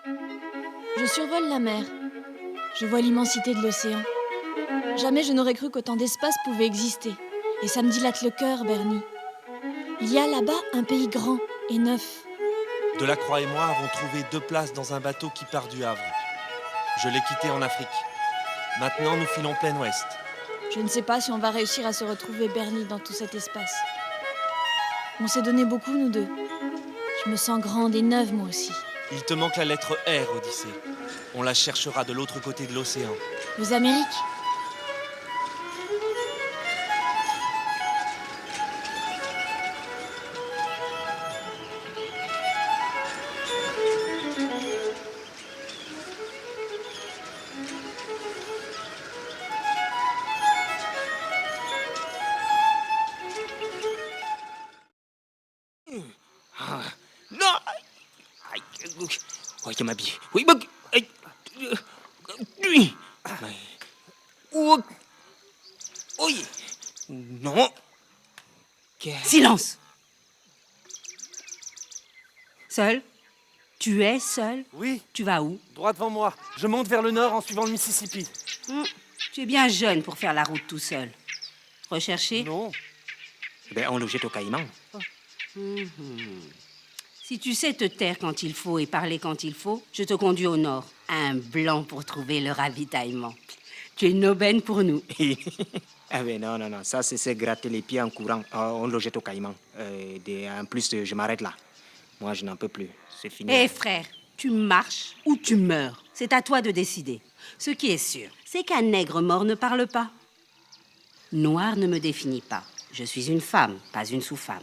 Je survole la mer. Je vois l'immensité de l'océan. Jamais je n'aurais cru qu'autant d'espace pouvait exister. Et ça me dilate le cœur, Bernie. Il y a là-bas un pays grand et neuf. Delacroix et moi avons trouvé 2 places dans un bateau qui part du Havre. Je l'ai quitté en Afrique. Maintenant, nous filons plein ouest. Je ne sais pas si on va réussir à se retrouver, Bernie, dans tout cet espace. On s'est donné beaucoup, nous deux. Je me sens grande et neuve, moi aussi. Il te manque la lettre R, Odyssée. On la cherchera de l'autre côté de l'océan. Aux Amériques? Non. Aïe, je m'habille. Oui, bah, aïe, oui. Oh, oui. Non. Silence! Seul? Tu es seul? Oui, Tu vas où? droit devant moi. Je monte vers le nord en suivant le Mississippi. Tu es bien jeune pour faire la route tout seul. Recherché? Non. Ben, on le jette au Caïman. Si tu sais te taire quand il faut et parler quand il faut, je te conduis au nord. Un blanc pour trouver le ravitaillement. Tu es une aubaine pour nous. Ah ben non, ça c'est se gratter les pieds en courant. On le jette au Caïman. En plus, je m'arrête là. Moi, je n'en peux plus. C'est fini. Hé frère, tu marches ou tu meurs. C'est à toi de décider. Ce qui est sûr, c'est qu'un nègre mort ne parle pas. Noir ne me définit pas. Je suis une femme, pas une sous-femme.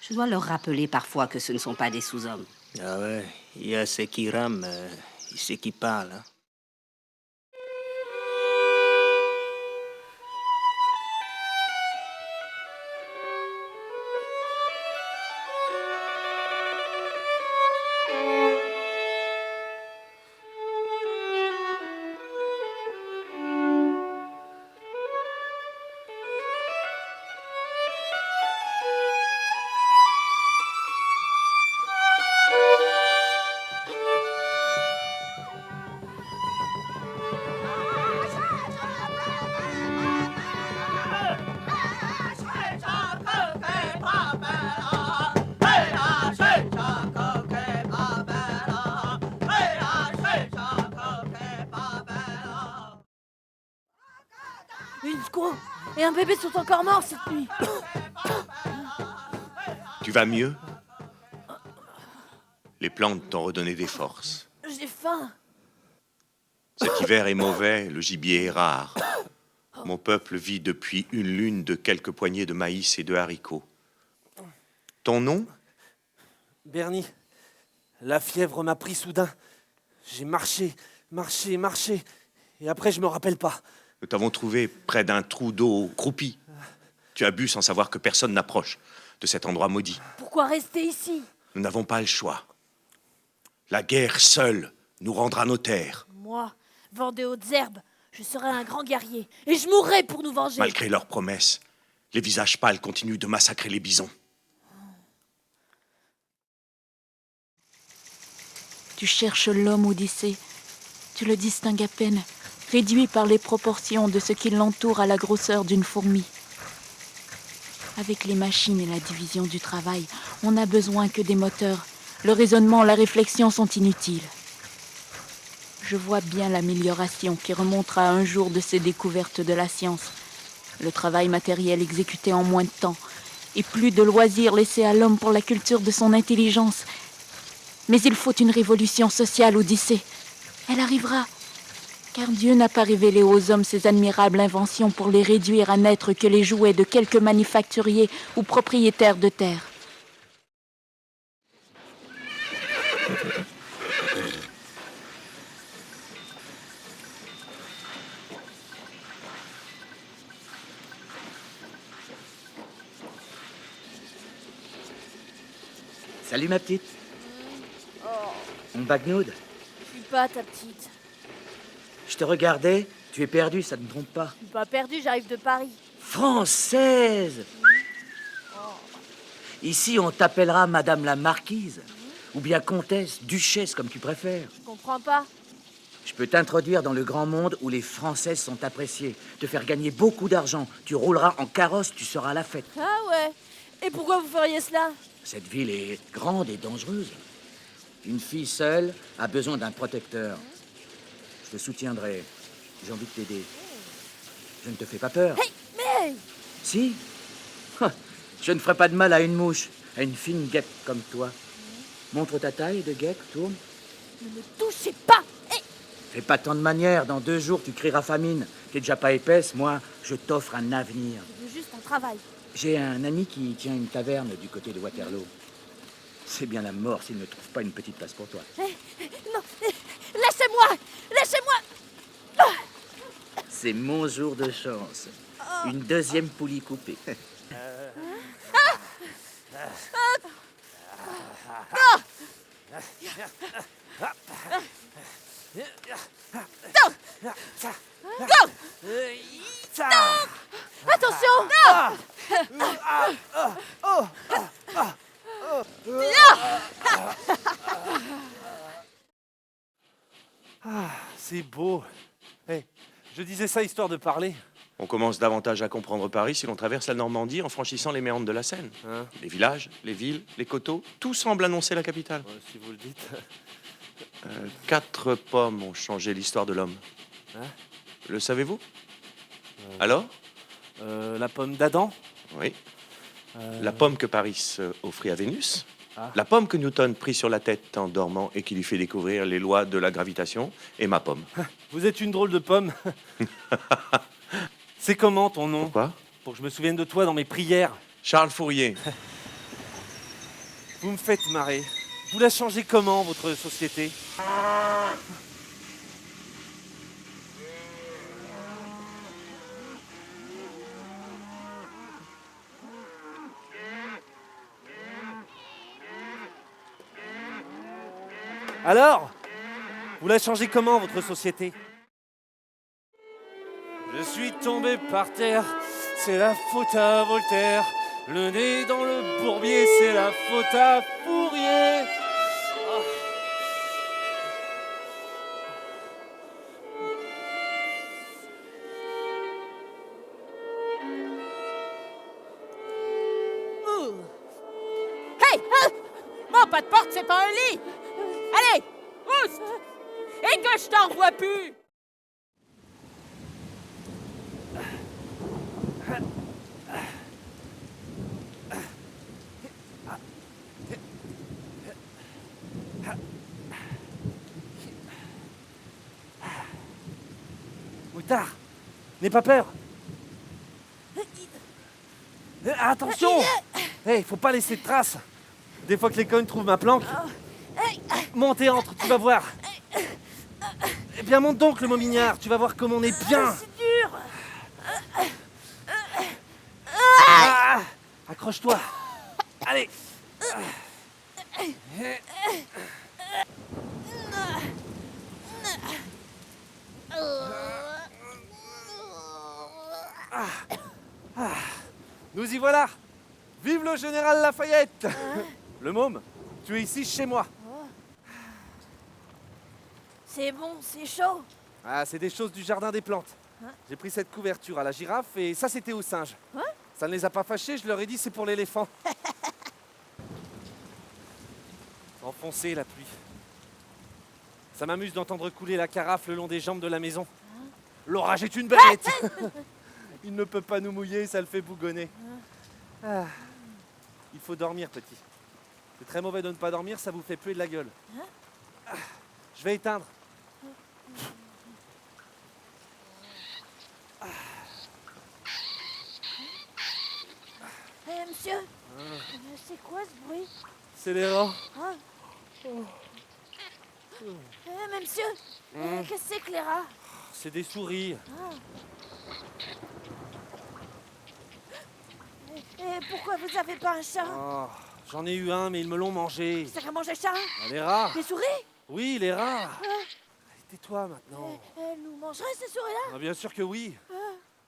Je dois leur rappeler parfois que ce ne sont pas des sous-hommes. Ah ouais, il y a ceux qui rament, ceux qui parlent. Hein. Une squaw et un bébé sont encore morts cette nuit. Tu vas mieux? Les plantes t'ont redonné des forces. J'ai faim. Cet hiver est mauvais, le gibier est rare. Mon peuple vit depuis une lune de quelques poignées de maïs et de haricots. Ton nom? Bernie, la fièvre m'a pris soudain. J'ai marché. Et après, je me rappelle pas. Nous t'avons trouvé près d'un trou d'eau croupi. Tu as bu sans savoir que personne n'approche de cet endroit maudit. Pourquoi rester ici? Nous n'avons pas le choix. La guerre seule nous rendra nos terres. Moi, vent des hautes herbes, je serai un grand guerrier et je mourrai pour nous venger. Malgré leurs promesses, les visages pâles continuent de massacrer les bisons. Tu cherches l'homme, Odyssée. Tu le distingues à peine, réduit par les proportions de ce qui l'entoure à la grosseur d'une fourmi. Avec les machines et la division du travail, on n'a besoin que des moteurs. Le raisonnement, la réflexion sont inutiles. Je vois bien l'amélioration qui remontera un jour de ces découvertes de la science. Le travail matériel exécuté en moins de temps et plus de loisirs laissés à l'homme pour la culture de son intelligence. Mais il faut une révolution sociale, Odyssée. Elle arrivera, car Dieu n'a pas révélé aux hommes ses admirables inventions pour les réduire à n'être que les jouets de quelques manufacturiers ou propriétaires de terre. Salut ma petite. Une bagnoud. Je suis pas ta petite. Je te regardais, tu es perdue, ça ne trompe pas. Je suis pas perdue, j'arrive de Paris. Française. Ici, on t'appellera Madame la Marquise. Ou bien comtesse, duchesse, comme tu préfères. Je comprends pas. Je peux t'introduire dans le grand monde où les Françaises sont appréciées. Te faire gagner beaucoup d'argent. Tu rouleras en carrosse, tu seras à la fête. Ah ouais. Et pourquoi vous feriez cela? Cette ville est grande et dangereuse. Une fille seule a besoin d'un protecteur. Je te soutiendrai. J'ai envie de t'aider. Je ne te fais pas peur. Hey, mais... Si. Je ne ferai pas de mal à une mouche, à une fine guêpe comme toi. Montre ta taille de guêpe, tourne. Ne me touchez pas. Hey. Fais pas tant de manières, dans 2 jours tu crieras famine. T'es déjà pas épaisse, moi, je t'offre un avenir. Je veux juste un travail. J'ai un ami qui tient une taverne du côté de Waterloo. C'est bien la mort s'il ne trouve pas une petite place pour toi. Non, laissez-moi. Laissez-moi. C'est mon jour de chance. Une 2e poulie coupée. Attention. C'est beau. Hey, je disais ça histoire de parler. On commence davantage à comprendre Paris si l'on traverse la Normandie en franchissant les méandres de la Seine. Hein? Les villages, les villes, les coteaux, tout semble annoncer la capitale. Ouais, si vous le dites. 4 pommes ont changé l'histoire de l'homme. Hein? Le savez-vous? Alors? La pomme d'Adam. Oui. La pomme que Paris offrit à Vénus. Ah. La pomme que Newton prit sur la tête en dormant et qui lui fait découvrir les lois de la gravitation. Et ma pomme. Vous êtes une drôle de pomme. C'est comment ton nom? Pourquoi? Pour que je me souvienne de toi dans mes prières. Charles Fourier. Vous me faites marrer. Vous la changez comment, votre société? Alors? Vous la changez comment, votre société? Je suis tombé par terre, c'est la faute à Voltaire. Le nez dans le bourbier, c'est la faute à Fourier. Hey! Mon pas de porte, c'est pas un lit! Allez! Oust! Et que je t'en vois plus! Moutard, n'aie pas peur. Attention! Hey, faut pas laisser de traces. Des fois que les cognes trouvent ma planque. Monte et entre, tu vas voir. Eh bien, monte donc, le momignard. Tu vas voir comme on est bien. C'est dur! Ah, accroche-toi. Allez. Nous y voilà. Vive le général Lafayette. Le môme, tu es ici chez moi. C'est bon, c'est chaud. Ah, c'est des choses du jardin des plantes. J'ai pris cette couverture à la girafe et ça, c'était aux singes. Ça ne les a pas fâchés, je leur ai dit c'est pour l'éléphant. Enfoncé la pluie. Ça m'amuse d'entendre couler la carafe le long des jambes de la maison. L'orage est une bête. Il ne peut pas nous mouiller, ça le fait bougonner. Ah. Il faut dormir, petit. C'est très mauvais de ne pas dormir, ça vous fait puer de la gueule. Ah. Je vais éteindre. Monsieur, c'est quoi ce bruit? C'est les rats. Mais monsieur, qu'est-ce que c'est que les rats? C'est des souris. Et pourquoi vous avez pas un chat? Oh, j'en ai eu un, mais ils me l'ont mangé. Ça a mangé le chat? Ah, les rats. Les souris? Oui, les rats. Tais-toi maintenant. Elles nous mangeraient ces souris-là? Ah, bien sûr que oui.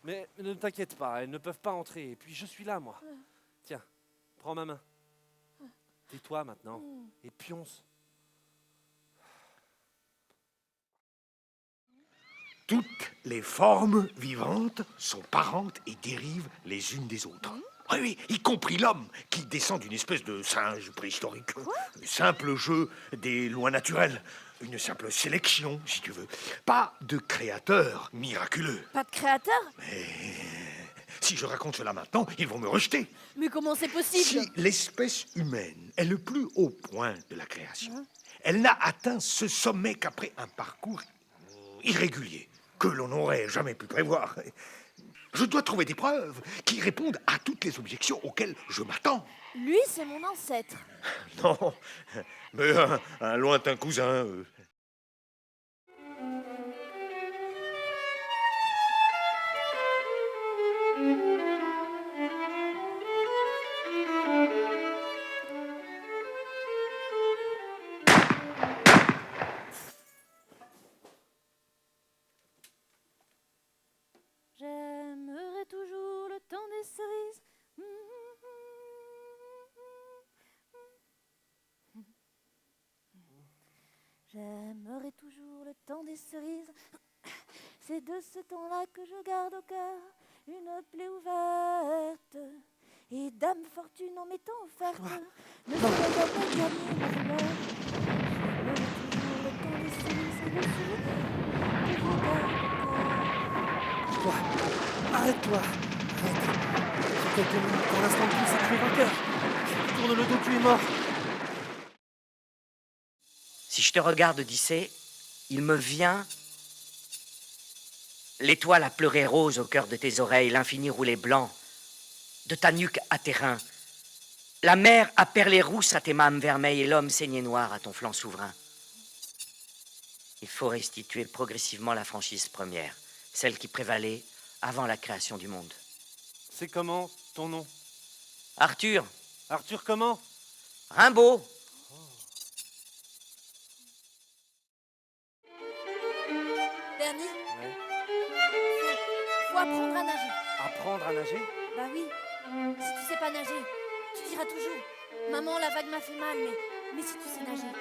Mais ne t'inquiète pas, elles ne peuvent pas entrer. Et puis je suis là, moi. Tiens, prends ma main. Tais-toi maintenant et pionce. Toutes les formes vivantes sont parentes et dérivent les unes des autres. Oui, oui, y compris l'homme, qui descend d'une espèce de singe préhistorique. Un simple jeu des lois naturelles. Une simple sélection, si tu veux. Pas de créateur miraculeux. Pas de créateur? Si je raconte cela maintenant, ils vont me rejeter. Mais comment c'est possible? Si l'espèce humaine est le plus haut point de la création, elle n'a atteint ce sommet qu'après un parcours irrégulier, que l'on n'aurait jamais pu prévoir. Je dois trouver des preuves qui répondent à toutes les objections auxquelles je m'attends. Lui, c'est mon ancêtre. Non, mais un lointain cousin. J'aimerais toujours le temps des cerises. J'aimerais toujours le temps des cerises. C'est de ce temps-là que je garde au cœur une plaie ouverte. Et dame fortune en m'étant offerte, ne saurait jamais gagner ma douleur. J'aimerais toujours le temps des cerises et le souvenir que je garde au cœur. Toi, arrête-toi. Arrête. Dans quelques minutes, pour l'instant, plus c'est tuer vainqueur. Si tu tournes le dos, tu es mort. Si je te regarde, Odyssée, il me vient l'étoile a pleuré rose au cœur de tes oreilles, l'infini roulé blanc, de ta nuque à tes reins. La mer a perlé rousse à tes mâmes vermeilles et l'homme saigné noir à ton flanc souverain. Il faut restituer progressivement la franchise première, celle qui prévalait avant la création du monde. C'est comment ton nom? Arthur. Arthur comment? Rimbaud. Bernie, Ouais. faut apprendre à nager. Apprendre à nager? Bah oui, si tu sais pas nager, tu diras toujours « Maman, la vague m'a fait mal », mais si tu sais nager,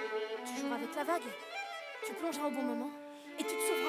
tu joueras avec la vague. Tu plongeras au bon moment et tu te sauveras.